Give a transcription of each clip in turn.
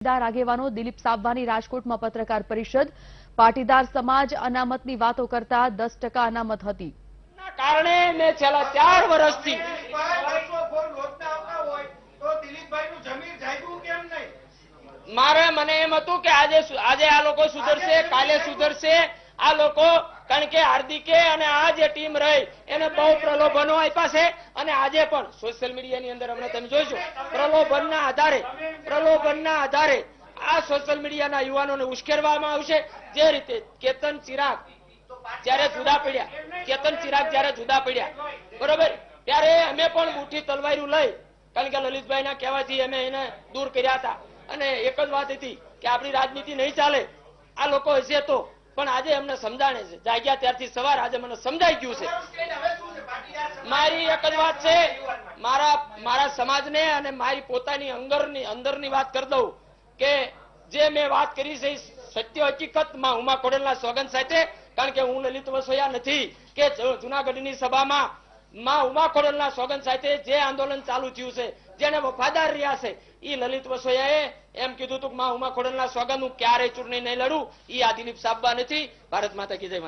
પાટીદાર આગેવાનો દિલીપ સાબવાની રાજકોટમાં પત્રકાર પરિષદ પાટીદાર સમાજ અનામતની વાતો કરતા 10% અનામત હતી કારણે મેં છેલ્લા 4 વર્ષથી મને એમ હતું કે આજે આ લોકો સુધરશે, કાલે સુધરશે આ લોકો, કારણ કે હાર્દિકે અને આ જે ટીમ રહી એને બહુ પ્રલોભનો આપ્યા છે અને આજે પણ સોશિયલ મીડિયાની અંદર હમણાં તમે જોઈશો પ્રલોભનના આધારે આ સોશિયલ મીડિયાના યુવાનોને ઉશ્કેરવામાં આવશે. જે રીતે કેતન ચિરાગ જ્યારે જુદા પડ્યા બરોબર, ત્યારે અમે પણ બુઠી તલવારું લઈ, કારણ કે લલિતભાઈના કહેવાથી અમે એને દૂર કર્યા હતા અને એક જ વાત હતી કે આપણી રાજનીતિ નહીં ચાલે, આ લોકો હશે તો. પણ આજે અમને સમજાણે છે, જાગ્યા ત્યારથી સવાર આજે મને સમજાઈ ગયું છે. મારી એક જ વાત છે, મારા સમાજને અને મારી પોતાની અંદરની વાત કરી દઉં કે જે મેં વાત કરી છે સત્ય હકીકતમાં ઉમા ખોડલના સોગંદ સાથે, કારણ કે હું લલિત વસોયા નથી કે જુનાગઢની સભામાં ઉમા ખોડલના સોગંદ સાથે જે આંદોલન ચાલુ થયું છે, જેને વફાદાર રહ્યા છે, એ લલિત વસોયાએ એમ કીધું હતું કે ઉમા ખોડલના સોગંદ હું ક્યારેય ચૂંટણી નહીં લડું. એ આ દિલીપ સાબવા નથી. ભારત માતા કી જય.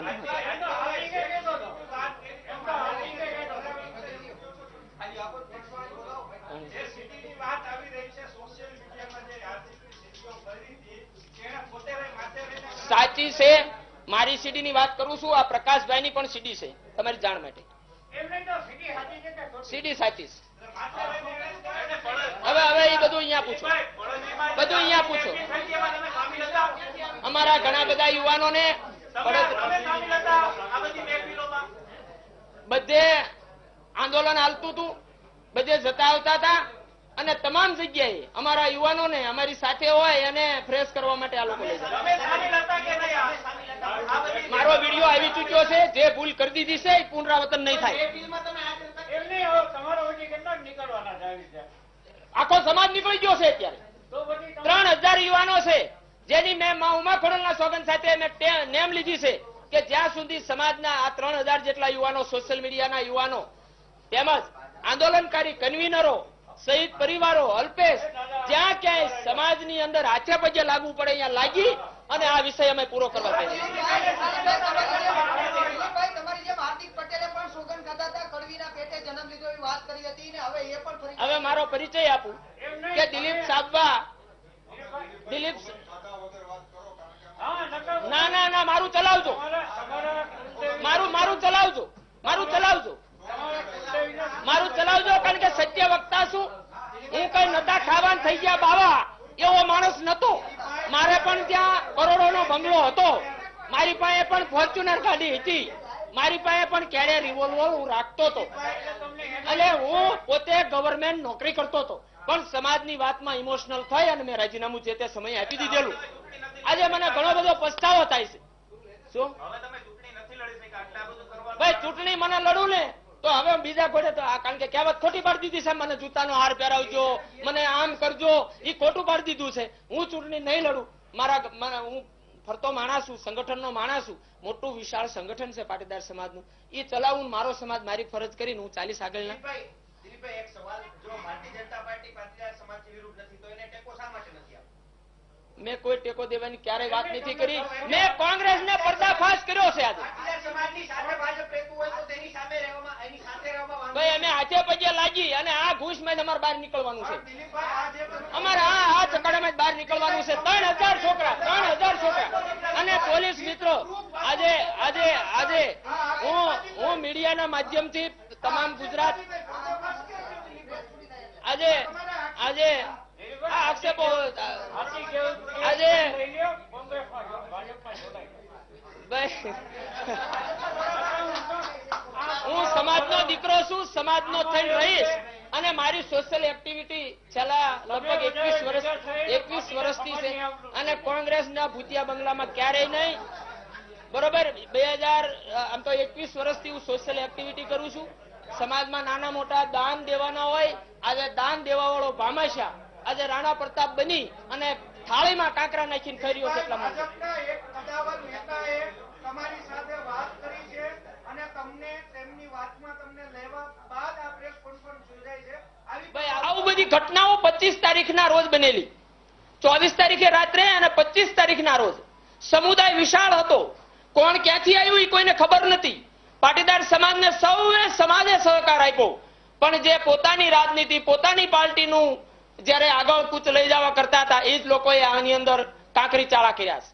સાચી છે, મારી સીડી ની વાત કરું છું, આ પ્રકાશભાઈ ની પણ સીડી છે, તમારી જાણ માટે સીડી સાચી છે. હવે એ બધું અહીંયા પૂછો, અમારા ઘણા બધા યુવાનોને બધે આંદોલન હાલતું હતું, બધે જતા આવતા હતા અને તમામ જગ્યાએ અમારા યુવાનોને અમારી સાથે હોય અને ફ્રેશ કરવા માટે આ લોકો લઈ જાય. મારો વિડીયો આવી ચુક્યો છે, જે ભૂલ કરી દીધી છે એ પુનરાવર્તન નહીં થાય. આખો સમાજ નીકળી ગયો છે. અત્યારે 3000 યુવાનો છે જેની મેં ઉમા ખોડલના સોગંદ સાથે મેં નેમ લીધી છે કે જ્યાં સુધી સમાજના આ 3000 જેટલા યુવાનો, સોશિયલ મીડિયાના યુવાનો તેમજ આંદોલનકારી કન્વીનરો શહીદ પરિવારો, અલ્પેશ, જ્યાં ક્યાંય સમાજની અંદર હાથે પગે લાગુ પડે અહીંયા લાગી અને આ વિષય અમે પૂરો કરવા તૈયાર. હવે મારો પરિચય આપું કે દિલીપ સાબવા, ના મારું ચલાવજો, કારણ કે સત્ય વક્તા છું હું. કઈ નતા ખાવાન થઈ ગયા બાવા એવો માણસ નતો. મારે પણ ત્યાં કરોડોનો બંગલો હતો, મારી પાસે પણ ફોર્ચ્યુનર ગાડી હતી, મારી પાસે પણ ક્યારે રિવોલ્વર હું રાખતો હતો, એટલે હું પોતે ગવર્નમેન્ટ નોકરી કરતો હતો. પણ સમાજની વાતમાં ઇમોશનલ થઈ અને મેં રાજીનામું જે તે સમયે આપી દીધેલું. આજે મને ઘણો બધો પસ્તાવો થાય છે. શું ભાઈ, ચૂંટણી મને લડું ને તો હવે બીજા ઘોડે તો, કારણ કે કહેવત ખોટી પાડી દીધી છે, મને જૂતાનો હાર પહેરાવજો, મને આમ કરજો, એ ખોટું પાડી દીધું છે. હું ચૂંટણી નહીં લડું. હું ફરતો માણસ છું, સંગઠનનો માણસ છું. મોટું વિશાળ સંગઠન છે પાટીદાર સમાજનું, એ ચલાવું. મારો સમાજ મારી ફરજ કરીને હું 40 આગળના. એક સવાલ, જો ભારતીય જનતા પાર્ટી પાટીદાર સમાજની વિરુદ્ધ નથી તો એને ટેકો શા માટે નથી આપતો? મેં કોઈ ટેકો દેવાની ક્યારેય વાત નથી કરી. મેં કોંગ્રેસને પર્દાફાશ કર્યો છે. આજે ભાઈ અમે હાથે પગે લાગી અને આ ઘૂસમાં અમારે બહાર નીકળવાનું છે. અમારે આ ચકડામાં બહાર નીકળવાનું છે. 3000 છોકરા અને પોલીસ મિત્રો, આજે હું મીડિયાના માધ્યમથી તમામ ગુજરાત આજે આ આક્ષેપો હું સમાજનો દીકરો છું, સમાજનો થઈને રહીશ અને મારી સોશિયલ એક્ટિવિટી છેલ્લા લગભગ 21 વર્ષથી છે અને કોંગ્રેસના ભૂતિયા બંગલામાં ક્યારેય નહીં. બરોબર, આમ તો 21 વર્ષથી હું સોશિયલ એક્ટિવિટી કરું છું. સમાજમાં નાના મોટા દાન દેવાના હોય, આજે દાન દેવા વાળો ભામાશા આજે રાણા પ્રતાપ બની અને થાળીમાં કાંકરા નાખીને ખાઈ રહ્યો છે. એટલા માટે તમારી સાથે વાત કરી છે અને તમને તેમની વાતમાં તમને લેવા બાદ આ પ્રેસ કોન્ફરન્સ યોજાઈ છે. આવું બધી ઘટનાઓ 25 તારીખના રોજ બનેલી. 24 તારીખે રાત્રે અને 25 તારીખના રોજ સમુદાય વિશાળ હતો. કોણ ક્યાંથી આવ્યું એ કોઈને ખબર નથી. પાટીદાર સમાજને સૌએ સમાજે સહકાર આપ્યો, પણ જે પોતાની રાજનીતિ પોતાની પાર્ટીનું જ્યારે આગળ કૂચ લઈ જવા કરતા હતા એ જ લોકોએ આની અંદર કાંકરી ચાળા કર્યા છે.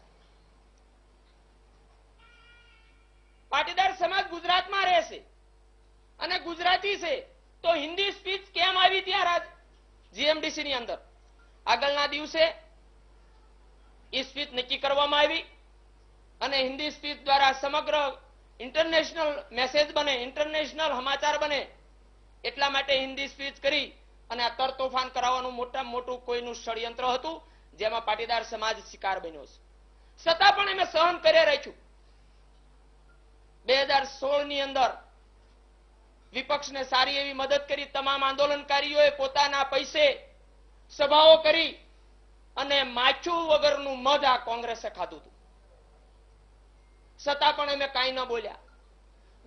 પાટીદાર સમાજ ગુજરાતમાં રહે છે અને ગુજરાતી છે, તો હિન્દી સ્પીચ કેમ આવી ત્યાં જીએમડીસી ની અંદર? આગળના દિવસે એ સ્પીચ નક્કી કરવામાં આવી અને હિન્દી સ્પીચ દ્વારા સમગ્ર ઇન્ટરનેશનલ મેસેજ બને, ઇન્ટરનેશનલ સમાચાર બને, એટલા માટે હિન્દી સ્પીચ કરી અને આ તરતોફાન કરાવવાનું મોટામાં મોટું કોઈનું ષડયંત્ર હતું, જેમાં પાટીદાર સમાજ શિકાર બન્યો છે. છતાં પણ અમે સહન કરી રાખ્યું. 2016 ની અંદર વિપક્ષને સારી એવી મદદ કરી. તમામ આંદોલનકારીઓએ પોતાના પૈસે સભાઓ કરી અને માછું વગરનું મધ આ કોંગ્રેસે ખાધું હતું. છતાં પણ અમે કાંઈ ન બોલ્યા.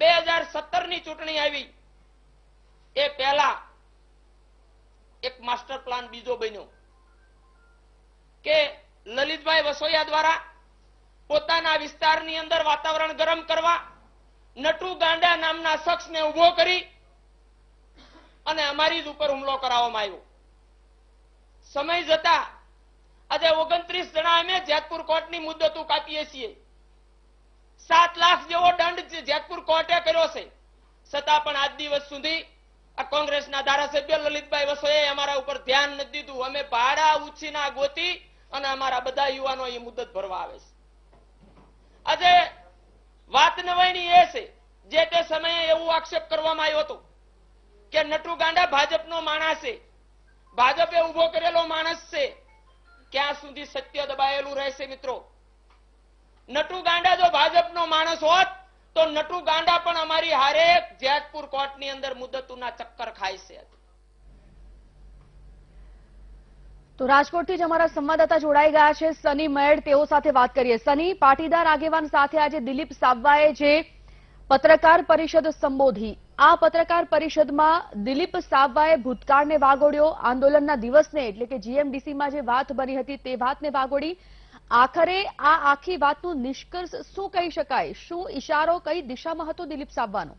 2017 ની ચૂંટણી આવી એ પહેલા એક માસ્ટર પ્લાન બીજો બન્યો કે લલિતભાઈ વસોયા દ્વારા પોતાના વિસ્તારની અંદર વાતાવરણ ગરમ કરવા નટુ ગાંડા નામના શખ્સને ઉભો કરી અને અમારી જ ઉપર હુમલો કરાવવામાં આવ્યો. સમય જતા આજે 29 જણા અમે જેતપુર કોર્ટની મુદ્દતો કાપીએ છીએ. 7 લાખ જેવો દંડ જેતપુર કોર્ટે કર્યો છે. છતાં પણ આજ દિવસ સુધી આ કોંગ્રેસના ધારાસભ્ય લલિતભાઈ વસોયાએ અમારા ઉપર ધ્યાન નથી દીધું. અમે ભાડા ઉછીના ગોતી અને અમારા બધા યુવાનો એ મુદ્દત ભરવા આવે છે. આજે વાત નવાઈની એ છે, જે તે સમયે એવું આક્ષેપ કરવામાં આવ્યો હતો કે નટુ ગાંડા ભાજપનો માણસ છે, ભાજપે ઉભો કરેલો માણસ છે. ક્યાં સુધી સત્ય દબાયેલું રહેશે મિત્રો? નટુ ગાંડા જો ભાજપનો માણસ હોત તો નટુ ગાંડા પણ અમારી હારે જેતપુર કોર્ટની અંદર મુદ્દતોના ચક્કર ખાય છે. તો રાજકોટથી જ અમારા સંવાદદાતા જોડાઈ ગયા છે સની મેડ, તેઓ સાથે વાત કરીએ. સની, પાટીદાર આગેવાન સાથે આજે દિલીપ સાબવાએ જે પત્રકાર પરિષદ સંબોધી, આ પત્રકાર પરિષદમાં દિલીપ સાબવાએ ભૂતકાળને વાગોડ્યો, આંદોલનના દિવસને એટલે કે જીએમડીસીમાં જે વાત બની હતી તે વાતને વાગોડી. આખરે આ આખી વાતનું નિષ્કર્ષ શું કહી શકાય? શું ઇશારો કઈ દિશામાં હતો દિલીપ સાબવાનો?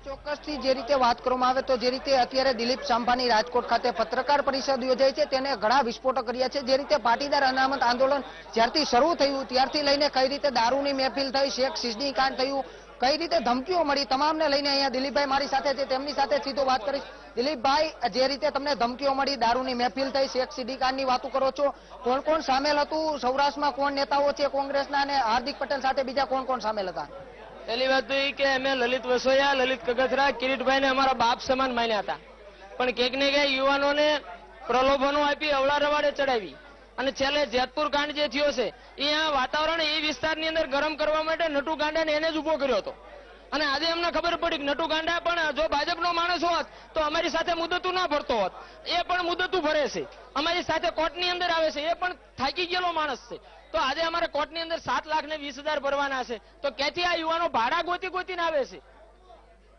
ચોક્કસથી જે રીતે વાત કરવામાં આવે તો જે રીતે અત્યારે દિલીપ સાંભાની રાજકોટ ખાતે પત્રકાર પરિષદ યોજાઈ છે તેને ઘણા વિસ્ફોટો કર્યા છે. જે રીતે પાટીદાર અનામત આંદોલન જ્યારથી શરૂ થયું ત્યારથી લઈને કઈ રીતે દારૂની મહેફિલ થઈ, શેખ સિદ્દીકી કાંડ થયું, કઈ રીતે ધમકીઓ મળી, તમામને લઈને અહીંયા દિલીપભાઈ મારી સાથે છે, તેમની સાથે સીધો વાત કરીશ. દિલીપભાઈ, જે રીતે તમને ધમકીઓ મળી, દારૂની મહેફિલ થઈ, શેખ સિદ્દીકી કાંડની વાતો કરો છો, કોણ કોણ સામેલ હતું? સૌરાષ્ટ્રમાં કોણ નેતાઓ છે કોંગ્રેસના અને હાર્દિક પટેલ સાથે બીજા કોણ કોણ સામેલ હતા? પહેલી વાત તો એ કે અમે લલિત વસોયા, લલિત કગથરા, કિરીટભાઈને અમારા બાપ સમાન માન્યા હતા, પણ ક્યાંક ને ક્યાંક યુવાનોને પ્રલોભનો આપી અવળા રવાડે ચડાવી અને છેલ્લે જેતપુર કાંડ જે થયો છે એ આ વાતાવરણ એ વિસ્તારની અંદર ગરમ કરવા માટે નટુ ગાંડાને એને જ ઉભો કર્યો હતો. અને આજે અમને ખબર પડી કે નટુ ગાંડા પણ જો ભાજપનો માણસ હોત તો અમારી સાથે મુદ્દતું ના ભરતો હોત. એ પણ મુદ્દતું ભરે છે, અમારી સાથે કોર્ટની અંદર આવે છે, એ પણ થાકી ગયેલો માણસ છે. તો આજે અમારે કોર્ટની અંદર 7,20,000 ભરવાના છે, તો ક્યાંથી આ યુવાનો ભાડા ગોતીને આવે છે?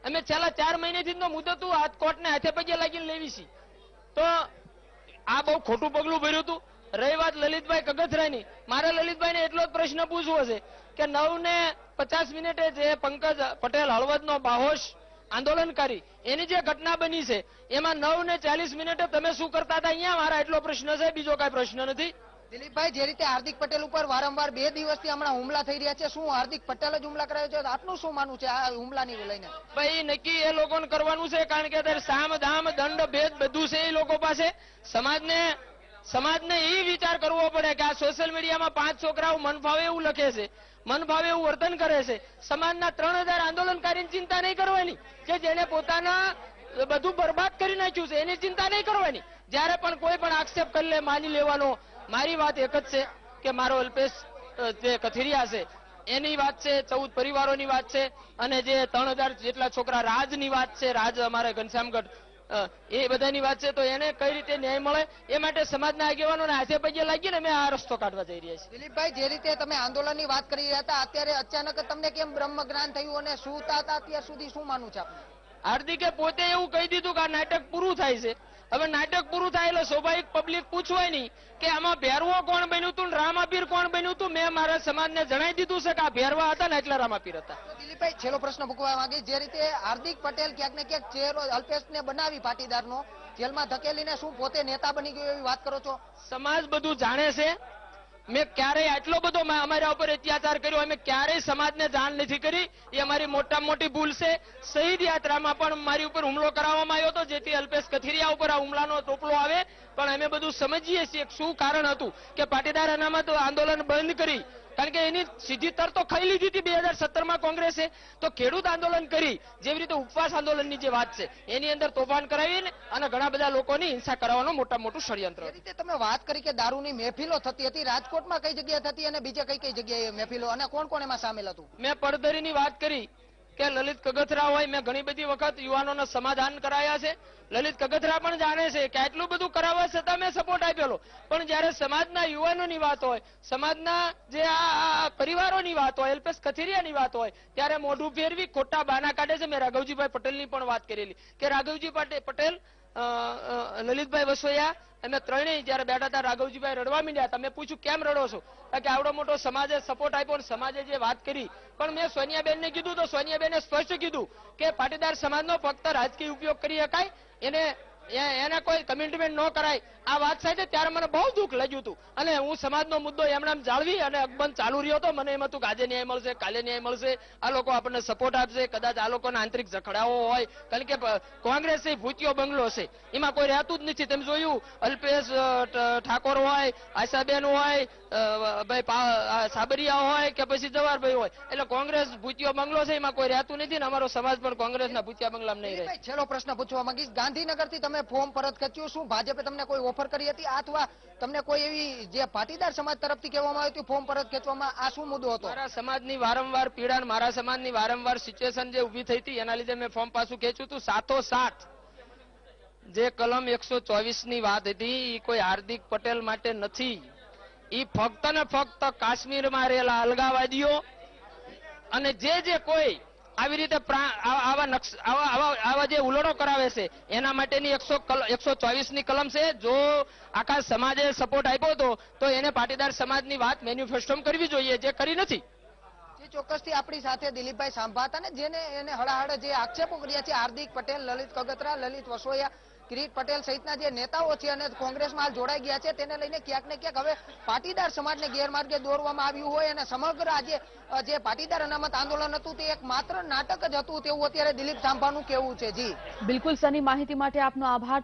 અમે છેલ્લા 4 મહિનેથી મુદ્દતું આ કોર્ટને હાથે પગે લાગીને લેવી છે. તો આ બહુ ખોટું પગલું ભર્યું હતું. રહી વાત લલિતભાઈ કગથરાની, મારે લલિતભાઈને એટલો જ પ્રશ્ન પૂછવો છે કે 9:50 જે પંકજ પટેલ હળવદનો બાહોશ આંદોલનકારી એની જે ઘટના બની છે એમાં 9:40 તમે શું કરતા હતા? અહીંયા મારા એટલો પ્રશ્ન છે, બીજો કઈ પ્રશ્ન નથી. દિલીપભાઈ, જે રીતે હાર્દિક પટેલ ઉપર વારંવાર 2 દિવસથી હમણાં હુમલા થઈ રહ્યા છે, શું હાર્દિક પટેલ જ હુમલા કરાયો છે? આપનું શું માનવું છે આ હુમલાની લઈને? ભાઈ, નક્કી એ લોકોને કરવાનું છે, કારણ કે અત્યારે સામ દામ દંડ ભેદ બધું છે એ લોકો પાસે. સમાજને એ વિચાર કરવો પડે કે આ સોશિયલ મીડિયામાં 5 છોકરાઓ મન ફાવે એવું લખે છે, મન ફાવે એવું વર્તન કરે છે. સમાજના 3,000 આંદોલનકારીની ચિંતા નહીં કરવાની કે જેને પોતાના બધું બરબાદ કરી નાખ્યું છે, એની ચિંતા નહીં કરવાની. જ્યારે પણ કોઈ પણ આક્ષેપ કરી લે માની લેવાનો. મારી વાત એક જ છે કે મારો અલ્પેશ જે કથિરિયા છે એની વાત છે, 14 પરિવારોની વાત છે, અને જે 3,000 જેટલા છોકરા રાજની વાત છે, રાજ અમારે ઘનશ્યામગઢ, એ બધાની વાત છે. તો એને કઈ રીતે ન્યાય મળે એ માટે સમાજના આગેવાનોને હાથે પગે લાગીને અમે આ રસ્તો કાઢવા જઈ રહ્યા છીએ. દિલીપભાઈ, જે રીતે તમે આંદોલનની વાત કરી રહ્યા હતા, અત્યારે અચાનક તમને કેમ બ્રહ્મ જ્ઞાન થયું અને શું હતા અત્યાર સુધી, શું માનવું છે આપનું? હાર્દિકે પોતે એવું કહી દીધું કે આ નાટક પૂરું થાય છે. હવે નાટક પૂરું થાય એટલે સ્વાભાવિક પબ્લિક પૂછવાય નહીં કે આમાં ભેરવો કોણ બન્યું હતું, રામાપીર કોણ બન્યું હતું. મેં મારા સમાજને જણાવી દીધું છે કે આ ભેરવા હતા ને એટલે રામાપીર હતા. દિલીપભાઈ, છેલ્લો પ્રશ્ન મૂકવા માંગીશ. જે રીતે હાર્દિક પટેલ ક્યાંક ને ક્યાંક ચહેરો અલ્પેશને બનાવી પાટીદારનો જેલમાં ધકેલીને શું પોતે નેતા બની ગયો એવી વાત કરો છો? સમાજ બધું જાણે છે. મેં ક્યારેય આટલો બધો અમારા ઉપર અત્યાચાર કર્યો, અમે ક્યારેય સમાજને જાણ નથી કરી. એ અમારી મોટામાં મોટી ભૂલ છે. શહીદ યાત્રામાં પણ મારી ઉપર હુમલો કરાવવામાં આવ્યો હતો, જેથી અલ્પેશ કથિરિયા ઉપર આ હુમલાનો ટોપલો આવે. પણ અમે બધું સમજીએ છીએ શું કારણ હતું કે પાટીદાર અનામત આંદોલન બંધ કરી, કારણ કે એની સીધી તર તો ખાઈ લીધી હતી 2017માં કોંગ્રેસે. તો ખેડૂત આંદોલન કરી, જેવી રીતે ઉપવાસ આંદોલનની જે વાત છે એની અંદર તોફાન કરાવીને અને ઘણા બધા લોકોની હિંસા કરાવવાનો મોટું ષડયંત્ર. જે રીતે તમે વાત કરી કે દારૂની મહેફિલો થતી હતી, રાજકોટમાં કઈ જગ્યાએ થતી અને બીજે કઈ કઈ જગ્યાએ મહેફિલો અને કોણ કોણ એમાં સામેલ હતું? મેં પડદરીની વાત કરી કે લલિત કગથરા હોય, મેં ઘણી બધી વખત યુવાનોના સમાધાન કરાયા છે. લલિત કગથરા પણ જાણે છે કે આટલું બધું કરાવવા છતાં મેં સપોર્ટ આપેલો. પણ જયારે સમાજના યુવાનોની વાત હોય, સમાજના જે આ પરિવારોની વાત હોય, અલ્પેશ કથિરિયાની વાત હોય, ત્યારે મોઢું ફેરવી ખોટા બાના કાઢે છે. મેં રાઘવજીભાઈ પટેલની પણ વાત કરેલી કે રાઘવજી પટેલ, લલિતભાઈ વસોયા, અમે ત્રણેય જયારે બેઠા હતા, રાઘવજીભાઈ રડવા માંડ્યા. તમે પૂછ્યું કેમ રડો છો? કે આવડો મોટો સમાજે સપોર્ટ આપ્યો અને સમાજે જે વાત કરી. પણ મેં સોનિયાબેનને કીધું તો સોનિયાબેને સ્પષ્ટ કીધું કે પાટીદાર સમાજનો ફક્ત રાજકીય ઉપયોગ કરી શકાય, એને કોઈ કમિટમેન્ટ ન કરાય. આ વાત સાથે ત્યારે મને બહુ દુઃખ લાગ્યું હતું અને હું સમાજનો મુદ્દો એમણે જાળવી અને અકબંધ ચાલુ રહ્યો હતો. મને એમ હતું કે આજે ન્યાય મળશે, કાલે ન્યાય મળશે, આ લોકો આપણને સપોર્ટ આપશે. કદાચ આ લોકોના આંતરિક ઝઘડાઓ હોય, કારણ કે કોંગ્રેસ એ ભૂતિયો બંગલો છે, એમાં કોઈ રહેતું જ નથી. તમે જોયું, અલ્પેશ ઠાકોર હોય, આશાબેન હોય, ભાઈ સાબરિયા હોય કે પછી જવાહરભાઈ હોય, એટલે કોંગ્રેસ ભૂતિયો બંગલો છે, એમાં કોઈ રહેતું નથી ને અમારો સમાજ પણ કોંગ્રેસના ભૂતિયા બંગલામાં નહીં રહે. છેલ્લો પ્રશ્ન પૂછવા માંગીશ. ગાંધીનગરથી તમે ફોર્મ પરત ખેંચ્યું, શું ભાજપે તમને કોઈ ઓફર કરી હતી અથવા તમને કોઈ એવી જે પાટીદાર સમાજ તરફથી કહેવામાં આવ્યું ફોર્મ પરત ખેંચવામાં, આ શું મુદ્દો હતો? મારા સમાજની વારંવાર પીડા, મારા સમાજની વારંવાર સિચ્યુએશન જે ઉભી થઈ હતી એના લીધે મેં ફોર્મ પાછું ખેંચ્યું હતું. સાથોસાથ જે કલમ 124 ની વાત હતી એ કોઈ હાર્દિક પટેલ માટે નથી. એ ફક્ત ને ફક્ત કાશ્મીરમાં રહેલા અલગાવાદીઓ અને જે કોઈ આવી રીતે આવા જે ઉલડો કરાવે છે એના માટેની 124 ની કલમ છે. જો આખા સમાજે સપોર્ટ આપ્યો તો એને પાટીદાર સમાજની વાત મેન્યુફેસ્ટોમાં કરવી જોઈએ, જે કરી નથી. ચોક્કસથી આપણી સાથે દિલીપભાઈ સાંભા હતા ને જેને એને હળાહળ જે આક્ષેપો કર્યા છે હાર્દિક પટેલ, લલિત કગથરા, લલિત વસોયા, કિરીટ પટેલ સહિતના જે નેતાઓ છે અને કોંગ્રેસમાં હાલ જોડાઈ ગયા છે, તેને લઈને ક્યાંક ને ક્યાંક હવે પાટીદાર સમાજને ગેરમાર્ગે દોરવામાં આવ્યું હોય અને સમગ્ર આજે જે પાટીદાર અનામત આંદોલન હતું તે એક માત્ર નાટક જ હતું તેવું અત્યારે દિલીપ સાંભાનું કહેવું છે. જી બિલકુલ સની, માહિતી માટે આપનો આભાર.